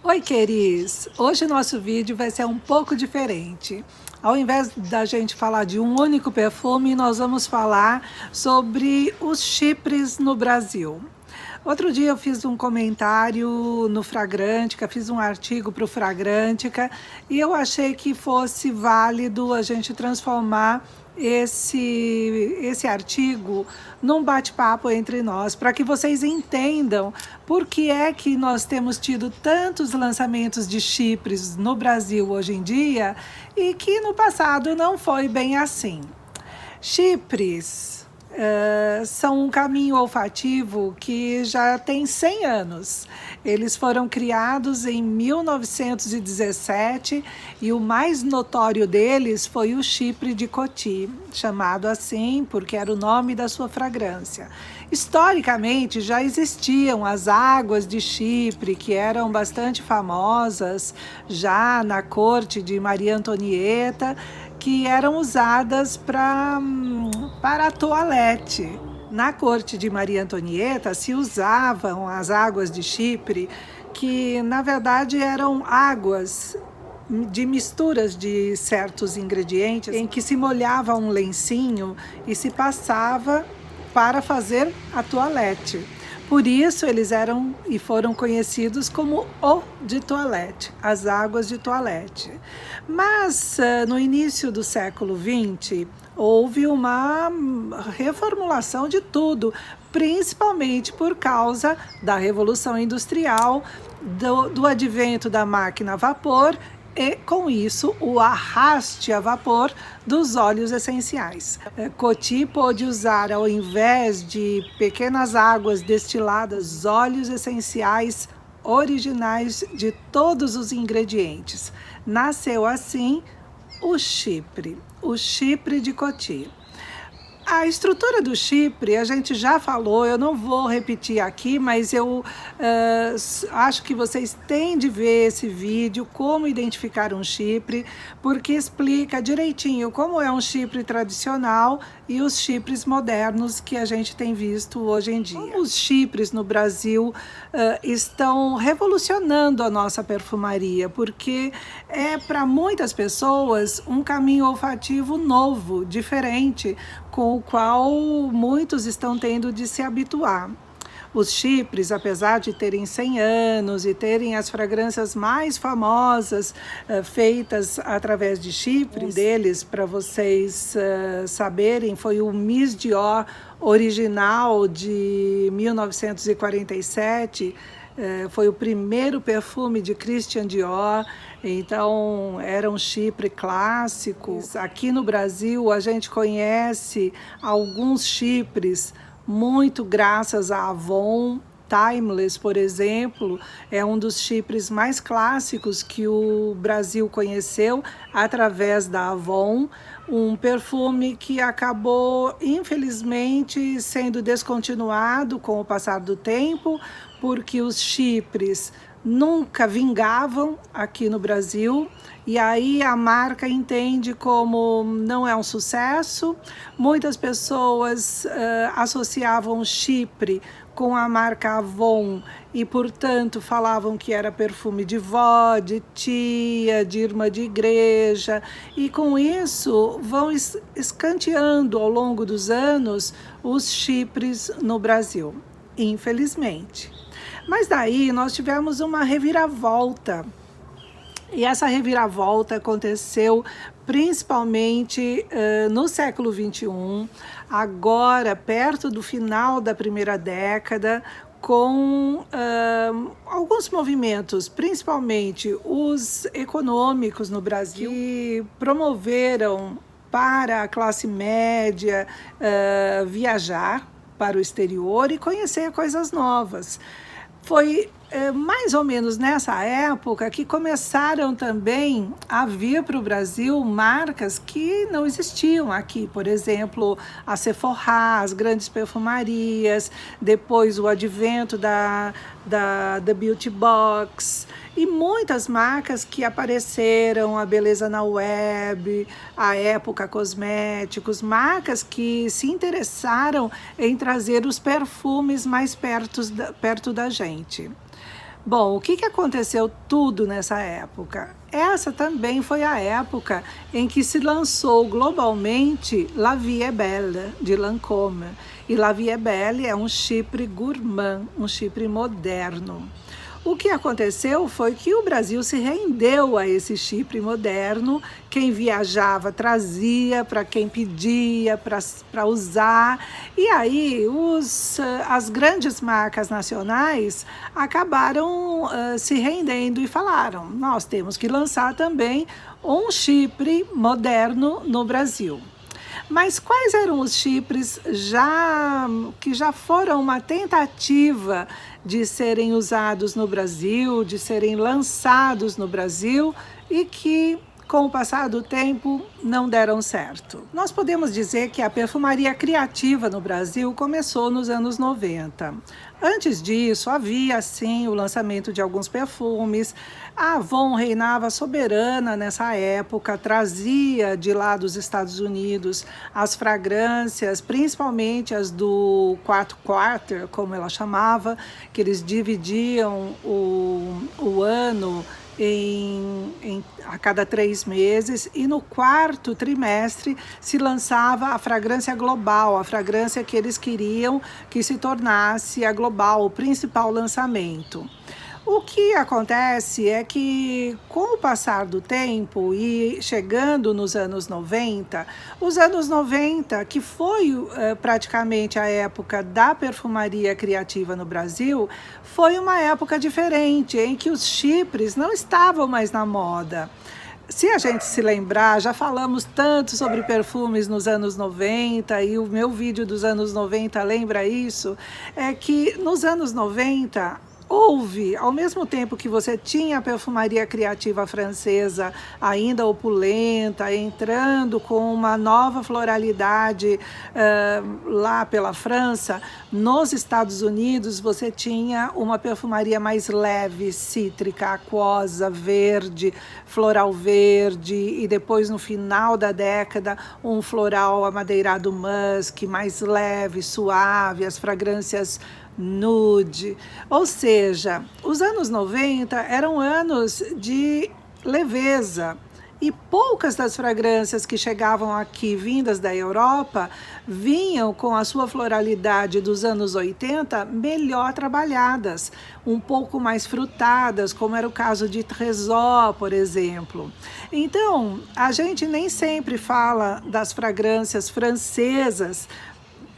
Oi, queris! Hoje nosso vídeo vai ser um pouco diferente. Ao invés da gente falar de um único perfume, nós vamos falar sobre os chipres no Brasil. Outro dia eu fiz um comentário no Fragrantica, fiz um artigo para o Fragrantica e eu achei que fosse válido a gente transformar esse artigo num bate-papo entre nós, para que vocês entendam por que é que nós temos tido tantos lançamentos de chipres no Brasil hoje em dia e que no passado não foi bem assim. Chipres são um caminho olfativo que já tem 100 anos. Eles foram criados em 1917 e o mais notório deles foi o chipre de Coty, chamado assim porque era o nome da sua fragrância. Historicamente, já existiam as águas de Chipre, que eram bastante famosas já na corte de Maria Antonieta, que eram usadas para a toalete. Na corte de Maria Antonieta se usavam as águas de Chipre, que na verdade eram águas de misturas de certos ingredientes, em que se molhava um lencinho e se passava para fazer a toalete. Por isso eles eram e foram conhecidos como eau de toilette, as águas de toalete. Mas no início do século XX houve uma reformulação de tudo, principalmente por causa da Revolução Industrial, do advento da máquina a vapor e, com isso, o arraste a vapor dos óleos essenciais. Coty pôde usar, ao invés de pequenas águas destiladas, óleos essenciais originais de todos os ingredientes. Nasceu assim o chipre de Coty. A estrutura do chipre a gente já falou, eu não vou repetir aqui, mas eu acho que vocês têm de ver esse vídeo, como identificar um chipre, porque explica direitinho como é um chipre tradicional e os chipres modernos que a gente tem visto hoje em dia. Os chipres no Brasil estão revolucionando a nossa perfumaria, porque é para muitas pessoas um caminho olfativo novo, diferente, com o qual muitos estão tendo de se habituar. Os chipres, apesar de terem 100 anos e terem as fragrâncias mais famosas feitas através de chipres, um deles, para vocês saberem, foi o Miss Dior original de 1947, foi o primeiro perfume de Christian Dior, então era um chipre clássico. Aqui no Brasil a gente conhece alguns chipres muito graças à Avon. Timeless, por exemplo, é um dos chipres mais clássicos que o Brasil conheceu através da Avon, um perfume que acabou, infelizmente, sendo descontinuado com o passar do tempo, porque os chipres nunca vingavam aqui no Brasil, e aí a marca entende como não é um sucesso. Muitas pessoas associavam o chipre com a marca Avon e, portanto, falavam que era perfume de vó, de tia, de irmã de igreja, e com isso vão escanteando ao longo dos anos os chipres no Brasil, infelizmente. Mas daí nós tivemos uma reviravolta. E essa reviravolta aconteceu principalmente no século XXI, agora perto do final da primeira década, com alguns movimentos, principalmente os econômicos no Brasil, que promoveram para a classe média viajar para o exterior e conhecer coisas novas. Foi mais ou menos nessa época que começaram também a vir para o Brasil marcas que não existiam aqui, por exemplo, a Sephora, as grandes perfumarias, depois o advento da Beauty Box e muitas marcas que apareceram, a Beleza na Web, a Época Cosméticos, marcas que se interessaram em trazer os perfumes mais perto da gente. Bom, o que que aconteceu tudo nessa época? Essa também foi a época em que se lançou globalmente La Vie est Belle, de Lancôme. E La Vie est Belle é um chipre gourmand, um chipre moderno. O que aconteceu foi que o Brasil se rendeu a esse chipre moderno. Quem viajava trazia para quem pedia para usar. E aí as grandes marcas nacionais acabaram se rendendo e falaram: nós temos que lançar também um chipre moderno no Brasil. Mas quais eram os chipres que já foram uma tentativa de serem usados no Brasil, de serem lançados no Brasil e que, com o passar do tempo, não deram certo? Nós podemos dizer que a perfumaria criativa no Brasil começou nos anos 90. Antes disso, havia sim o lançamento de alguns perfumes. A Avon reinava soberana nessa época, trazia de lá dos Estados Unidos as fragrâncias, principalmente as do quarter, como ela chamava, que eles dividiam o ano a cada 3 meses, e no quarto trimestre se lançava a fragrância global, a fragrância que eles queriam que se tornasse a global, o principal lançamento. O que acontece é que, com o passar do tempo e chegando nos anos 90, os anos 90, que foi praticamente a época da perfumaria criativa no Brasil, foi uma época diferente, em que os chipres não estavam mais na moda. Se a gente se lembrar, já falamos tanto sobre perfumes nos anos 90 e o meu vídeo dos anos 90 lembra isso, é que nos anos 90 houve, ao mesmo tempo que você tinha a perfumaria criativa francesa ainda opulenta, entrando com uma nova floralidade lá pela França, nos Estados Unidos você tinha uma perfumaria mais leve, cítrica, aquosa, verde, floral verde, e depois no final da década um floral amadeirado musk, mais leve, suave, as fragrâncias nude. Ou seja, os anos 90 eram anos de leveza, e poucas das fragrâncias que chegavam aqui vindas da Europa vinham com a sua floralidade dos anos 80 melhor trabalhadas, um pouco mais frutadas, como era o caso de Trésor, por exemplo. Então, a gente nem sempre fala das fragrâncias francesas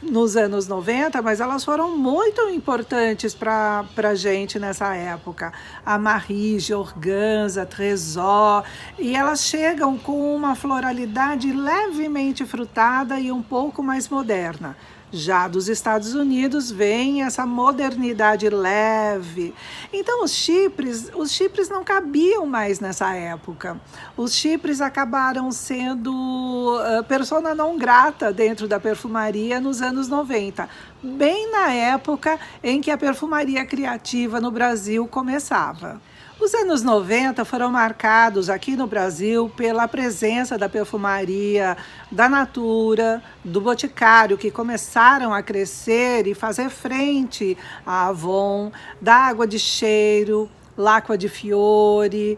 nos anos 90, mas elas foram muito importantes para a gente nessa época. A Marie, Organza, Trésor, e elas chegam com uma floralidade levemente frutada e um pouco mais moderna. Já dos Estados Unidos vem essa modernidade leve. Então os chipres não cabiam mais nessa época. Os chipres acabaram sendo persona non grata dentro da perfumaria nos anos 90, bem na época em que a perfumaria criativa no Brasil começava. Os anos 90 foram marcados aqui no Brasil pela presença da perfumaria da Natura, do Boticário, que começaram a crescer e fazer frente à Avon, da Água de Cheiro, L'Acqua di Fiori.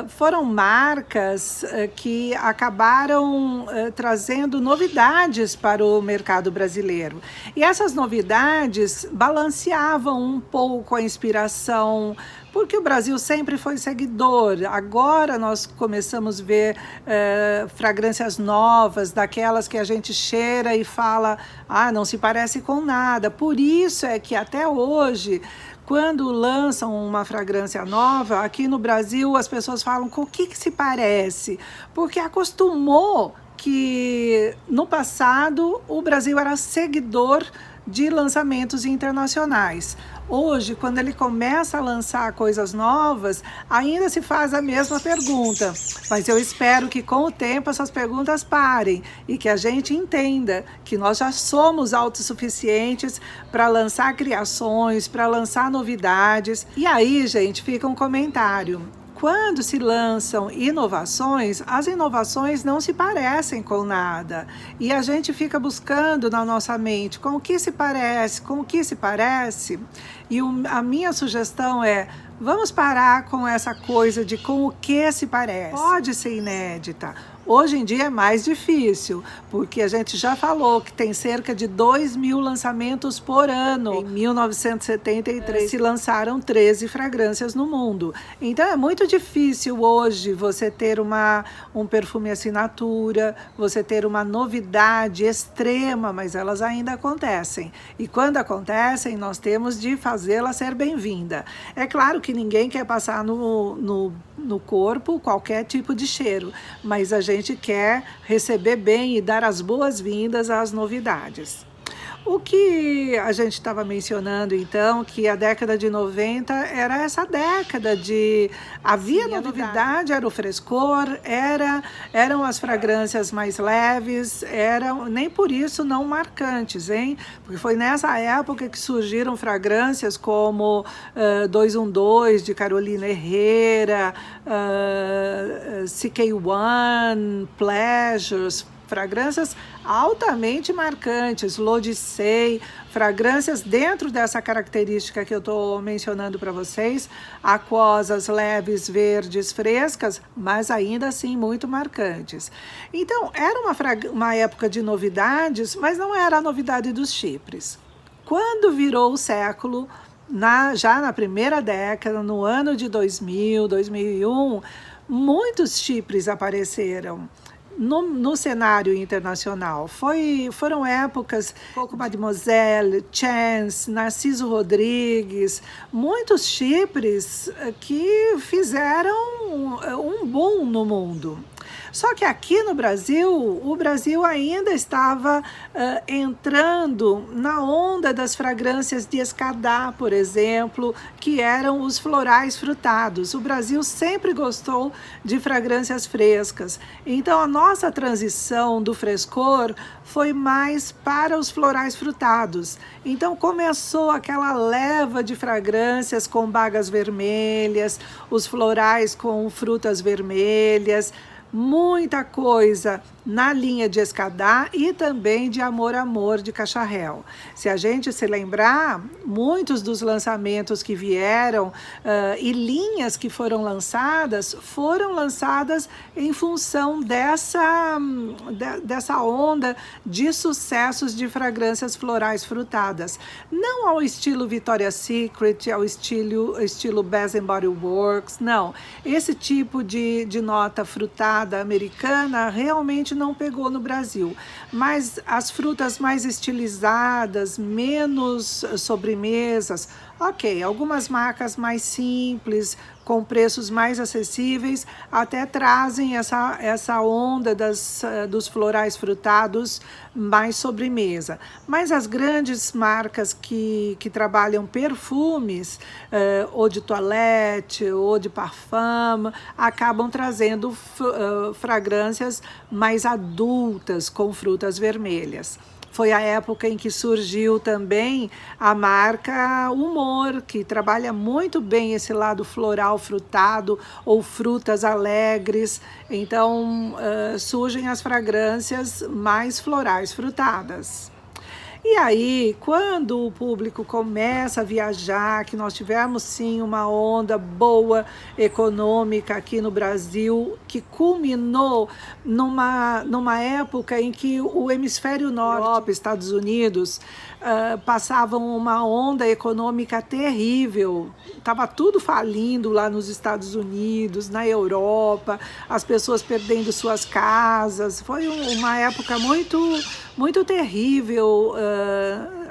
Foram marcas que acabaram trazendo novidades para o mercado brasileiro. E essas novidades balanceavam um pouco a inspiração, porque o Brasil sempre foi seguidor. Agora nós começamos a ver fragrâncias novas, daquelas que a gente cheira e fala, não se parece com nada. Por isso é que até hoje, quando lançam uma fragrância nova, aqui no Brasil as pessoas falam com o que se parece, porque acostumou que no passado o Brasil era seguidor de lançamentos internacionais. Hoje, quando ele começa a lançar coisas novas, ainda se faz a mesma pergunta. Mas eu espero que com o tempo essas perguntas parem e que a gente entenda que nós já somos autossuficientes para lançar criações, para lançar novidades. E aí, gente, fica um comentário. Quando se lançam inovações, as inovações não se parecem com nada. E a gente fica buscando na nossa mente com o que se parece, com o que se parece. E a minha sugestão é: vamos parar com essa coisa de com o que se parece. Pode ser inédita. Hoje em dia é mais difícil, porque a gente já falou que tem cerca de 2.000 lançamentos por ano. Em 1973 se lançaram 13 fragrâncias no mundo. Então é muito difícil hoje você ter um perfume assinatura, você ter uma novidade extrema, mas elas ainda acontecem. E quando acontecem, nós temos de fazê-la ser bem-vinda. É claro que ninguém quer passar no corpo qualquer tipo de cheiro, mas a gente quer receber bem e dar as boas-vindas às novidades. O que a gente estava mencionando, então, que a década de 90 era essa década de... Havia novidade, era o frescor, eram as fragrâncias mais leves, nem por isso não marcantes, hein? Porque foi nessa época que surgiram fragrâncias como 212, de Carolina Herrera, CK1, Pleasures, fragrâncias altamente marcantes, L'Odyssée, fragrâncias dentro dessa característica que eu estou mencionando para vocês, aquosas, leves, verdes, frescas, mas ainda assim muito marcantes. Então, era uma época de novidades, mas não era a novidade dos chipres. Quando virou o século, já na primeira década, no ano de 2000, 2001, muitos chipres apareceram no cenário internacional. Foram épocas, Coco Mademoiselle, Chance, Narciso Rodrigues, muitos chipres que fizeram um boom no mundo. Só que aqui no Brasil, o Brasil ainda estava entrando na onda das fragrâncias de escadá, por exemplo, que eram os florais frutados. O Brasil sempre gostou de fragrâncias frescas. Então, a nossa transição do frescor foi mais para os florais frutados. Então, começou aquela leva de fragrâncias com bagas vermelhas, os florais com frutas vermelhas, muita coisa na linha de escadá e também de Amor Amor de Cacharel. Se a gente se lembrar, muitos dos lançamentos que vieram e linhas que foram lançadas em função dessa onda de sucessos de fragrâncias florais frutadas. Não ao estilo Victoria's Secret, ao estilo Bath Body Works, não. Esse tipo de nota frutada americana realmente não pegou no Brasil, mas as frutas mais estilizadas, menos sobremesas, ok, algumas marcas mais simples, com preços mais acessíveis, até trazem essa onda dos florais frutados mais sobremesa. Mas as grandes marcas que trabalham perfumes, ou de toilette, ou de parfum, acabam trazendo fragrâncias mais adultas, com frutas vermelhas. Foi a época em que surgiu também a marca Humor, que trabalha muito bem esse lado floral frutado ou frutas alegres. Então, surgem as fragrâncias mais florais frutadas. E aí, quando o público começa a viajar, que nós tivemos sim uma onda boa econômica aqui no Brasil, que culminou numa época em que o hemisfério norte, Europa, Estados Unidos, passavam uma onda econômica terrível. Estava tudo falindo lá nos Estados Unidos, na Europa, as pessoas perdendo suas casas. Foi uma época muito terrível.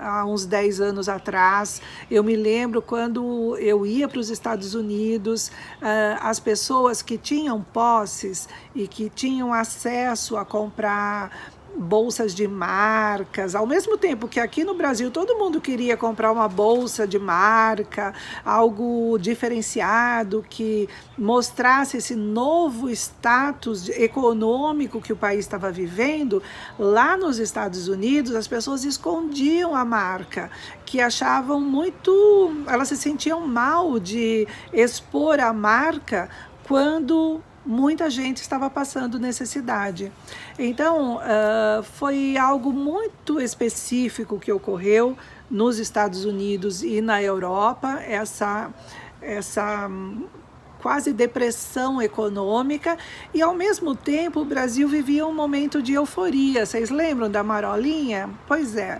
Há uns 10 anos atrás, eu me lembro quando eu ia para os Estados Unidos, as pessoas que tinham posses e que tinham acesso a comprar bolsas de marcas, ao mesmo tempo que aqui no Brasil todo mundo queria comprar uma bolsa de marca, algo diferenciado que mostrasse esse novo status econômico que o país estava vivendo. Lá nos Estados Unidos as pessoas escondiam a marca, que achavam elas se sentiam mal de expor a marca quando muita gente estava passando necessidade. Então, foi algo muito específico que ocorreu nos Estados Unidos e na Europa, essa quase depressão econômica, e ao mesmo tempo o Brasil vivia um momento de euforia. Vocês lembram da marolinha? Pois é,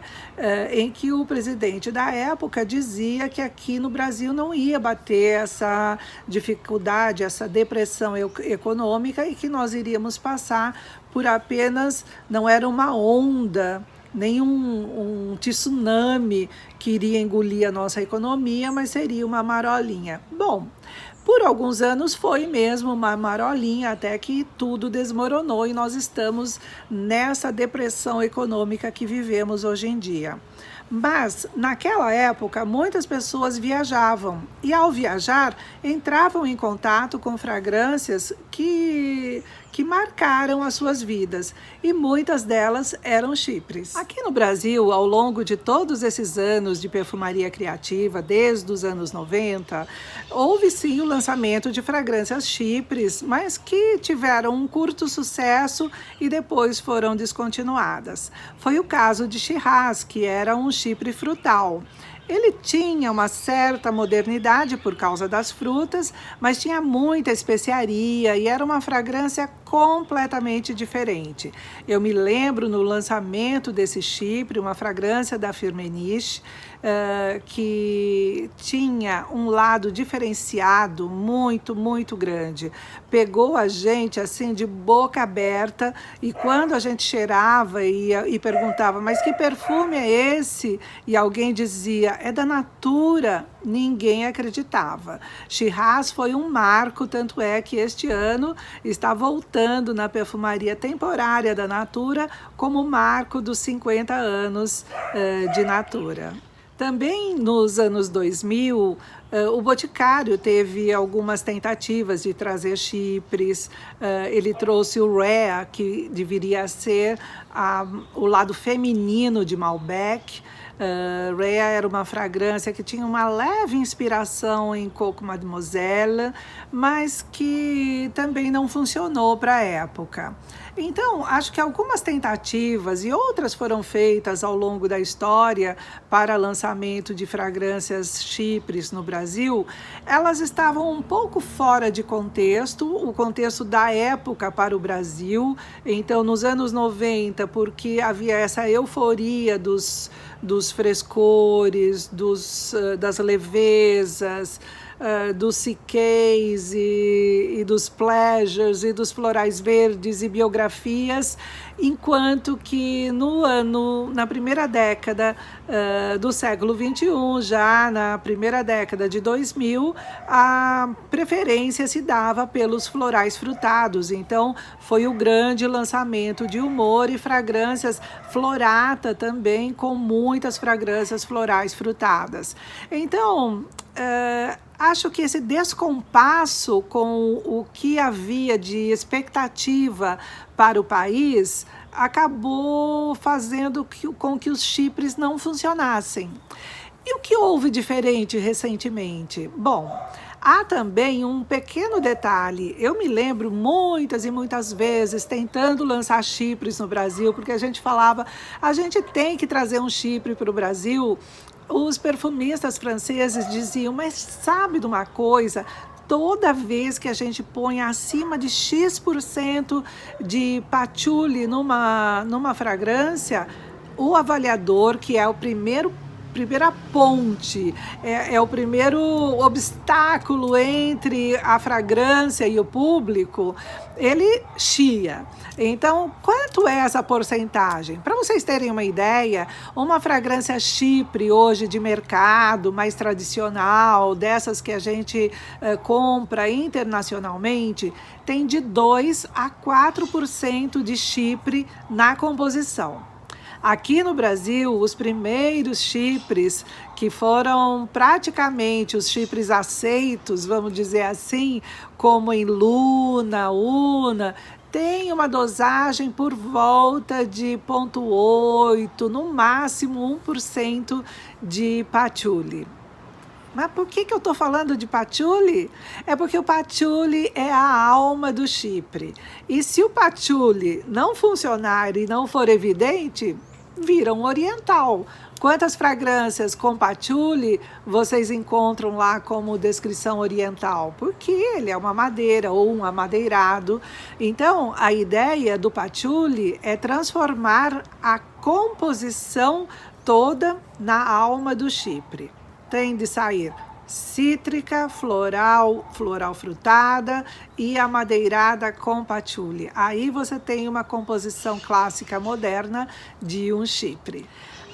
em que o presidente da época dizia que aqui no Brasil não ia bater essa dificuldade, essa depressão econômica, e que nós iríamos passar por apenas, não era uma onda, nem um tsunami que iria engolir a nossa economia, mas seria uma marolinha. Bom, por alguns anos foi mesmo uma marolinha, até que tudo desmoronou e nós estamos nessa depressão econômica que vivemos hoje em dia. Mas, naquela época, muitas pessoas viajavam e, ao viajar, entravam em contato com fragrâncias que marcaram as suas vidas, e muitas delas eram chipres. Aqui no Brasil, ao longo de todos esses anos de perfumaria criativa, desde os anos 90, houve sim o lançamento de fragrâncias chipres, mas que tiveram um curto sucesso e depois foram descontinuadas. Foi o caso de Shiraz, que era um chipre frutal. Ele tinha uma certa modernidade por causa das frutas, mas tinha muita especiaria e era uma fragrância completamente diferente. Eu me lembro no lançamento desse chipre, uma fragrância da Firmenich, que tinha um lado diferenciado muito, muito grande. Pegou a gente assim de boca aberta, e quando a gente cheirava e perguntava, mas que perfume é esse? E alguém dizia, é da Natura. Ninguém acreditava. Shiraz foi um marco, tanto é que este ano está voltando na perfumaria temporária da Natura como marco dos 50 anos de Natura. Também nos anos 2000, o Boticário teve algumas tentativas de trazer chipres. Ele trouxe o Rhea, que deveria ser o lado feminino de Malbec. Rhea era uma fragrância que tinha uma leve inspiração em Coco Mademoiselle, mas que também não funcionou para a época. Então, acho que algumas tentativas e outras foram feitas ao longo da história para lançamento de fragrâncias chipres no Brasil. Elas estavam um pouco fora de contexto, o contexto da época para o Brasil. Então, nos anos 90, porque havia essa euforia dos frescores, das levezas, dos ciquês e dos pleasures e dos florais verdes e biografias, enquanto que na primeira década do século XXI, já na primeira década de 2000, a preferência se dava pelos florais frutados. Então, foi o grande lançamento de Humor e fragrâncias Florata também, com muitas fragrâncias florais frutadas. Então, acho que esse descompasso com o que havia de expectativa para o país acabou fazendo com que os chipres não funcionassem. E o que houve diferente recentemente? Bom, há também um pequeno detalhe. Eu me lembro muitas e muitas vezes tentando lançar chipres no Brasil, porque a gente falava, a gente tem que trazer um chipre para o Brasil. Os perfumistas franceses diziam, mas sabe de uma coisa? Toda vez que a gente põe acima de X% de patchouli numa fragrância, o avaliador, que é o primeira ponte, é o primeiro obstáculo entre a fragrância e o público, ele chia. Então, quanto é essa porcentagem? Para vocês terem uma ideia, uma fragrância chipre hoje de mercado, mais tradicional, dessas que a gente compra internacionalmente, tem de 2 a 4% de chipre na composição. Aqui no Brasil, os primeiros chipres, que foram praticamente os chipres aceitos, vamos dizer assim, como em Luna, Una, tem uma dosagem por volta de 0,8, no máximo 1% de patchouli. Mas por que eu estou falando de patchouli? É porque o patchouli é a alma do chipre. E se o patchouli não funcionar e não for evidente, vira um oriental, Quantas fragrâncias com patchouli vocês encontram lá como descrição oriental? Porque ele é uma madeira ou um amadeirado. Então, a ideia do patchouli é transformar a composição toda na alma do Chipre. Tem de sair cítrica, floral frutada e amadeirada com patchouli. Aí você tem uma composição clássica moderna de um Chipre.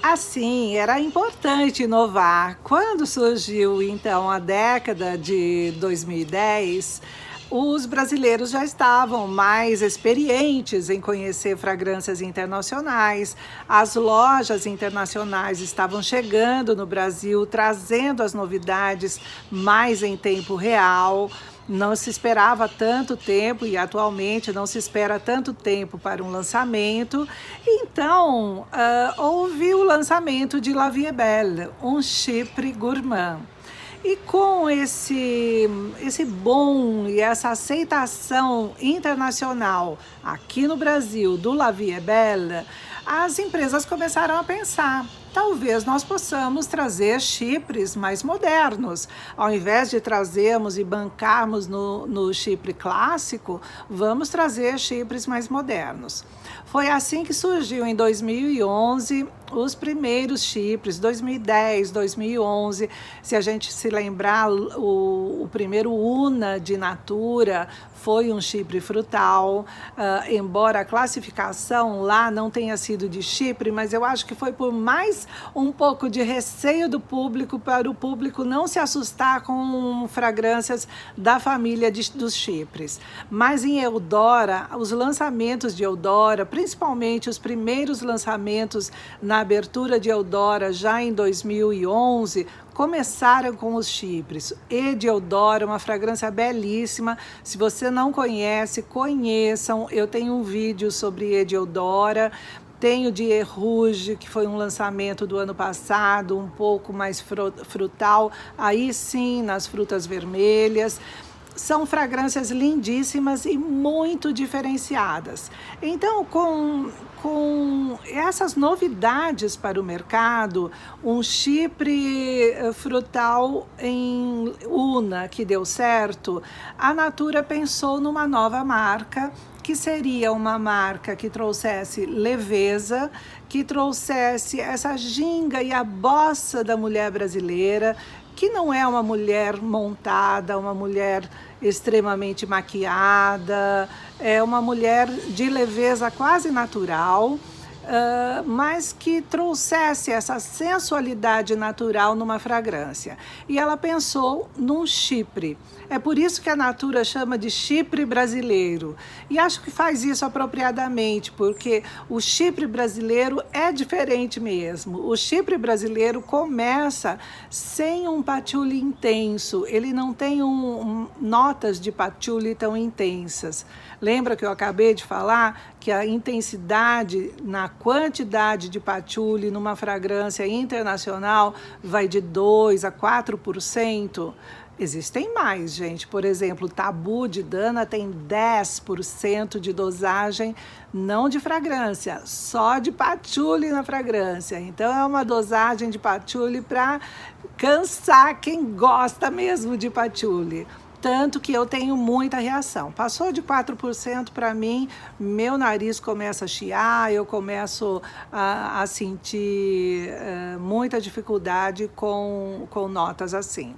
Assim, era importante inovar. Quando surgiu, então, a década de 2010, os brasileiros já estavam mais experientes em conhecer fragrâncias internacionais. As lojas internacionais estavam chegando no Brasil, trazendo as novidades mais em tempo real. Não se esperava tanto tempo e atualmente não se espera tanto tempo para um lançamento. Então, houve o lançamento de La Vie Belle, um Chipre gourmand. E com esse boom e essa aceitação internacional aqui no Brasil do La Vie Belle, as empresas começaram a pensar: talvez nós possamos trazer chipres mais modernos. Ao invés de trazermos e bancarmos no chipre clássico, vamos trazer chipres mais modernos. Foi assim que surgiu em 2011 os primeiros chipres, 2010, 2011. Se a gente se lembrar, o primeiro Una de Natura foi um chipre frutal, embora a classificação lá não tenha sido de chipre, mas eu acho que foi por mais um pouco de receio do público, para o público não se assustar com fragrâncias da família dos chipres. Mas em Eudora, os lançamentos de Eudora, principalmente os primeiros lançamentos na abertura de Eudora já em 2011, começaram com os chipres. E de Eudora, uma fragrância belíssima. Se você não conhece, conheçam. Eu tenho um vídeo sobre E de Eudora. Tenho de Eau Rouge, que foi um lançamento do ano passado, um pouco mais frutal, aí sim nas frutas vermelhas. São fragrâncias lindíssimas e muito diferenciadas. Então, com essas novidades para o mercado, um chipre frutal em Una que deu certo, a Natura pensou numa nova marca, que seria uma marca que trouxesse leveza, que trouxesse essa ginga e a bossa da mulher brasileira, que não é uma mulher montada, uma mulher extremamente maquiada, é uma mulher de leveza quase natural, mas que trouxesse essa sensualidade natural numa fragrância. E ela pensou num chipre. É por isso que a Natura chama de chipre brasileiro. E acho que faz isso apropriadamente, porque o chipre brasileiro é diferente mesmo. O chipre brasileiro começa sem um patchouli intenso. Ele não tem notas de patchouli tão intensas. Lembra que eu acabei de falar que a intensidade na quantidade de patchouli numa fragrância internacional vai de 2 a 4%? Existem mais, gente. Por exemplo, o Tabu de Dana tem 10% de dosagem, não de fragrância, só de patchouli na fragrância. Então, é uma dosagem de patchouli para cansar quem gosta mesmo de patchouli. Tanto que eu tenho muita reação. Passou de 4% para mim, meu nariz começa a chiar, eu começo a sentir muita dificuldade com notas assim.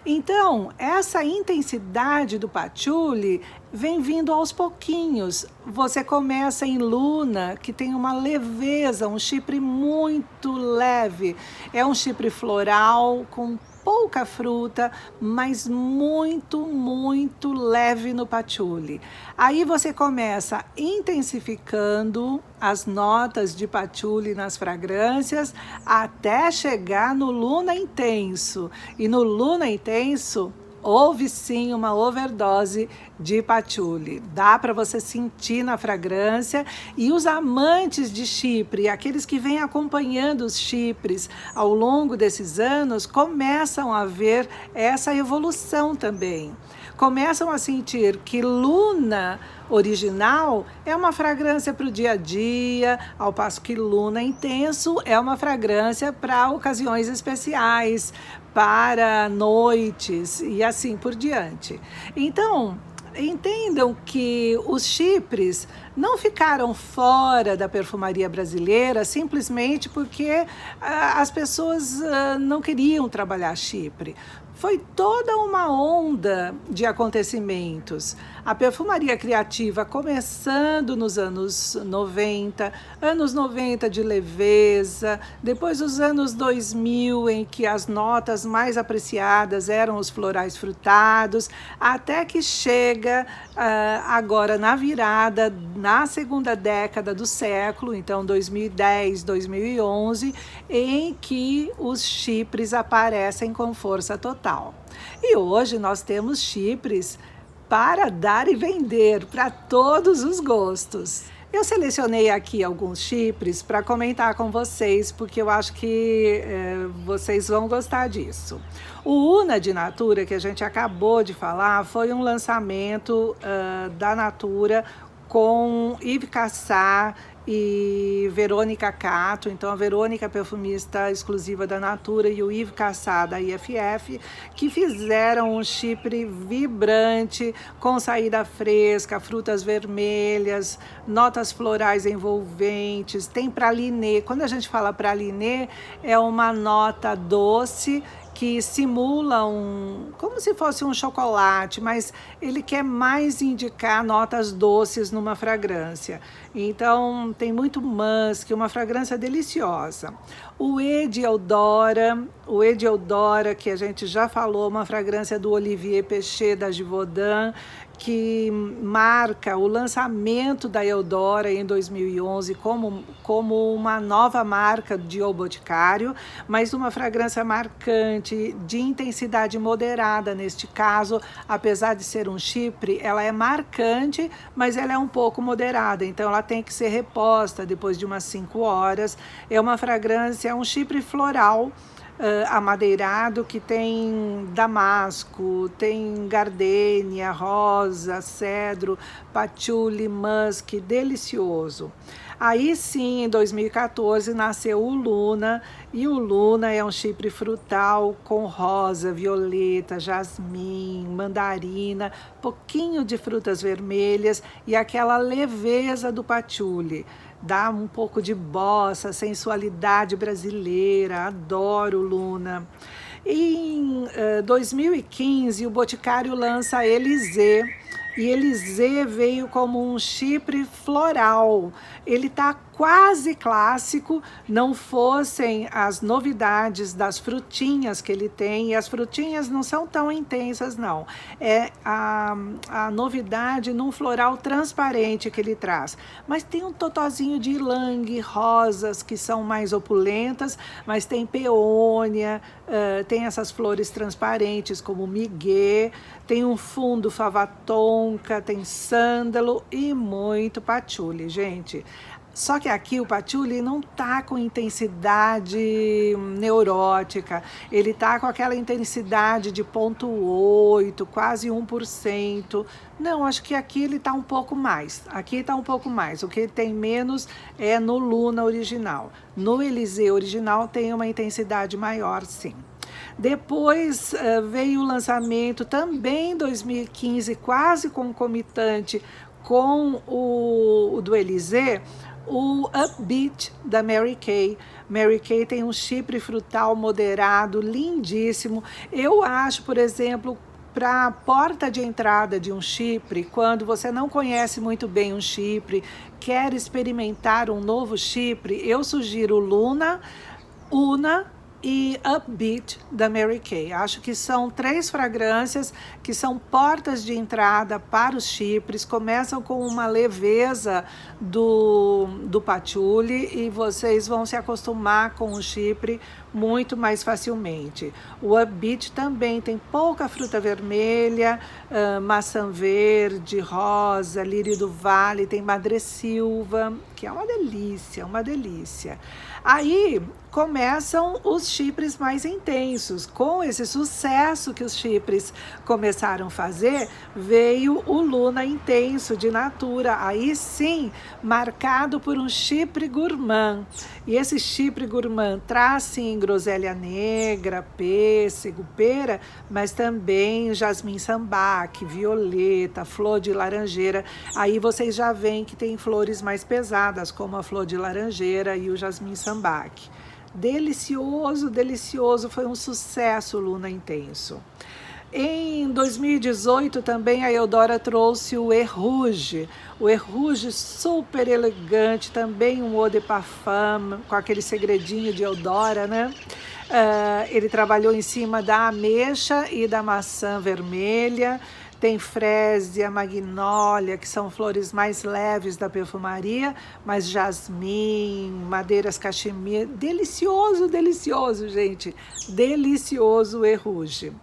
Então, essa intensidade do patchouli vem vindo aos pouquinhos. Você começa em Luna, que tem uma leveza, um chipre muito leve. É um chipre floral com pouca fruta, mas muito, muito leve no patchouli. Aí você começa intensificando as notas de patchouli nas fragrâncias até chegar no Luna Intenso. E no Luna Intenso, houve sim uma overdose de patchouli. Dá para você sentir na fragrância, e os amantes de chipre, aqueles que vêm acompanhando os chipres ao longo desses anos, começam a ver essa evolução também. começam a sentir que Luna original é uma fragrância para o dia a dia, ao passo que Luna Intenso é uma fragrância para ocasiões especiais, para noites e assim por diante. Então, entendam que os chipres não ficaram fora da perfumaria brasileira simplesmente porque as pessoas não queriam trabalhar chipre. Foi toda uma onda de acontecimentos. A perfumaria criativa começando nos anos 90 de leveza, depois os anos 2000 em que as notas mais apreciadas eram os florais frutados, até que chega agora na virada, na segunda década do século, então 2010, 2011, em que os chipres aparecem com força total. E hoje nós temos chipres para dar e vender para todos os gostos. Eu selecionei aqui alguns chipres para comentar com vocês, porque eu acho que vocês vão gostar disso. O Una de Natura, que a gente acabou de falar, foi um lançamento da Natura com Yves Cassat e Verônica Cato. Então a Verônica, perfumista exclusiva da Natura, e o Yves Cassat da IFF, que fizeram um chipre vibrante, com saída fresca, frutas vermelhas, notas florais envolventes, tem pralinê. Quando a gente fala pralinê, é uma nota doce que simula como se fosse um chocolate, mas ele quer mais indicar notas doces numa fragrância. Então tem muito musk, uma fragrância deliciosa. O Eau d'Eldora, que a gente já falou, uma fragrância do Olivier Péché da Givaudan, que marca o lançamento da Eudora em 2011 como uma nova marca de O Boticário, mas uma fragrância marcante, de intensidade moderada neste caso. Apesar de ser um chipre, ela é marcante, mas ela é um pouco moderada, então ela tem que ser reposta depois de umas 5 horas. É uma fragrância, é um chipre floral, amadeirado, que tem damasco, tem gardênia, rosa, cedro, patchouli, musk, delicioso. Aí sim, em 2014, nasceu o Luna, e o Luna é um chipre frutal com rosa, violeta, jasmim, mandarina, pouquinho de frutas vermelhas e aquela leveza do patchouli. Dá um pouco de bossa, sensualidade brasileira, adoro Luna. Em 2015, o Boticário lança a Élysée, e Élysée veio como um chipre floral. Ele está quase clássico, não fossem as novidades das frutinhas que ele tem, e as frutinhas não são tão intensas não, é a novidade num floral transparente que ele traz, mas tem um totozinho de ylang, rosas que são mais opulentas, mas tem peônia, tem essas flores transparentes como migué, tem um fundo fava tonka, tem sândalo e muito patchouli, gente. Só que aqui o patchouli não tá com intensidade neurótica, ele tá com aquela intensidade de 0,8, quase 1%. Não, acho que aqui ele tá um pouco mais, o que tem menos é no Luna original. No Élysée original tem uma intensidade maior, sim. Depois veio o lançamento também em 2015, quase concomitante com o do Élysée, o Upbeat da Mary Kay. Mary Kay tem um chipre frutal moderado, lindíssimo. Eu acho, por exemplo, para a porta de entrada de um chipre, quando você não conhece muito bem um chipre, quer experimentar um novo chipre, eu sugiro Luna, Una e Upbeat da Mary Kay. Acho que são 3 fragrâncias que são portas de entrada para os chipres, começam com uma leveza do patchouli e vocês vão se acostumar com o chipre muito mais facilmente. O upbeat também tem pouca fruta vermelha, maçã verde, rosa, lírio do vale, tem madressilva, que é uma delícia, uma delícia. Aí começam os chipres mais intensos. Com esse sucesso que os chipres começaram a fazer, veio o Luna Intenso de Natura, aí sim, marcado por um chipre gourmand. E esse chipre gourmand traz sim groselha negra, pêssego, pera, mas também jasmim sambac, violeta, flor de laranjeira. Aí vocês já veem que tem flores mais pesadas, como a flor de laranjeira e o jasmim sambac. Delicioso, delicioso, foi um sucesso o Luna Intenso. Em 2018 também a Eudora trouxe o Eau Rouge. O Eau Rouge super elegante, também um eau de parfum, com aquele segredinho de Eudora, né? Ele trabalhou em cima da ameixa e da maçã vermelha. Tem frésia, magnólia, que são flores mais leves da perfumaria, mas jasmim, madeiras cachemir, delicioso, delicioso, gente, delicioso o Eau Rouge.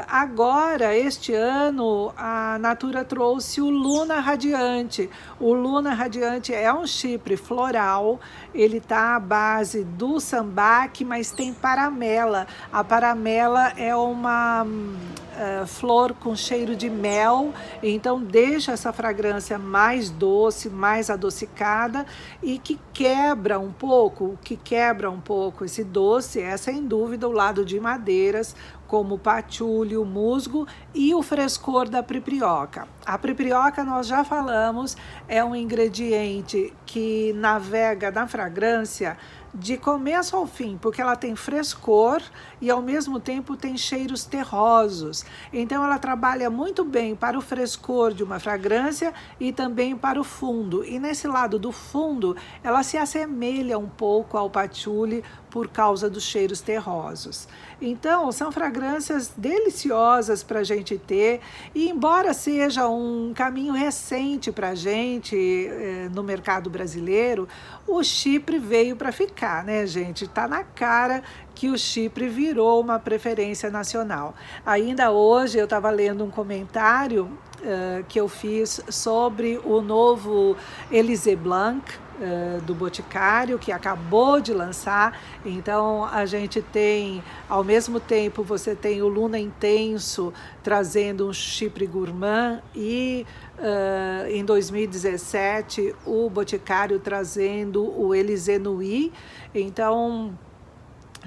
Agora, este ano, a Natura trouxe o Luna Radiante. O Luna Radiante é um chipre floral, ele está à base do sambac, mas tem paramela. A paramela é uma flor com cheiro de mel, então deixa essa fragrância mais doce, mais adocicada e que quebra um pouco, esse doce é sem dúvida o lado de madeiras, como o patchouli, o musgo e o frescor da piprioca. A piprioca, nós já falamos, é um ingrediente que navega na fragrância de começo ao fim, porque ela tem frescor e ao mesmo tempo tem cheiros terrosos. Então ela trabalha muito bem para o frescor de uma fragrância e também para o fundo. E nesse lado do fundo, ela se assemelha um pouco ao patchouli por causa dos cheiros terrosos. Então, são fragrâncias deliciosas para a gente ter, e embora seja um caminho recente para a gente no mercado brasileiro, o chipre veio para ficar, né, gente? Tá na cara que o chipre virou uma preferência nacional. Ainda hoje eu estava lendo um comentário que eu fiz sobre o novo Élysée Blanc, do Boticário, que acabou de lançar. Então a gente tem, ao mesmo tempo, você tem o Luna Intenso trazendo um chipre gourmand e em 2017 o Boticário trazendo o Élysée Nuit. Então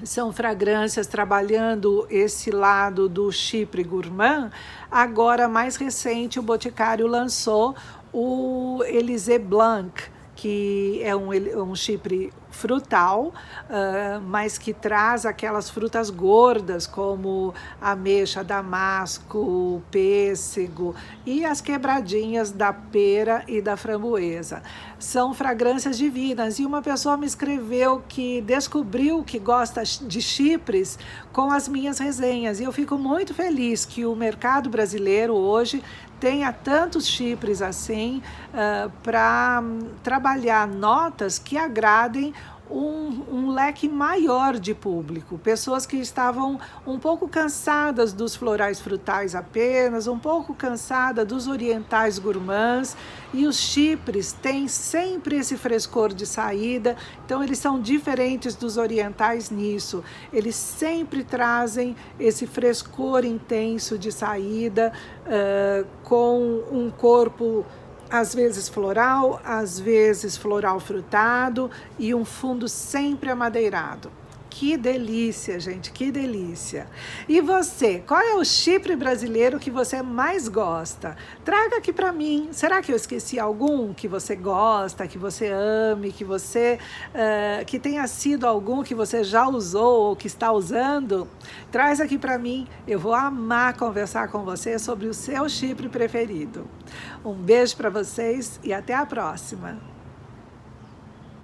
são fragrâncias trabalhando esse lado do chipre gourmand. Agora, mais recente, o Boticário lançou o Élysée Blanc, que é um chipre frutal, mas que traz aquelas frutas gordas como ameixa, damasco, pêssego e as quebradinhas da pera e da framboesa. São fragrâncias divinas, e uma pessoa me escreveu que descobriu que gosta de chipres com as minhas resenhas, e eu fico muito feliz que o mercado brasileiro hoje tenha tantos chipres assim para trabalhar notas que agradem um leque maior de público, pessoas que estavam um pouco cansadas dos florais frutais apenas, um pouco cansadas dos orientais gourmands, e os chipres têm sempre esse frescor de saída, então eles são diferentes dos orientais nisso, eles sempre trazem esse frescor intenso de saída, com um corpo às vezes floral frutado e um fundo sempre amadeirado. Que delícia, gente, que delícia. E você, qual é o chipre brasileiro que você mais gosta? Traga aqui para mim. Será que eu esqueci algum que você gosta, que você ame, que tenha sido algum que você já usou ou que está usando? Traz aqui para mim. Eu vou amar conversar com você sobre o seu chipre preferido. Um beijo para vocês e até a próxima.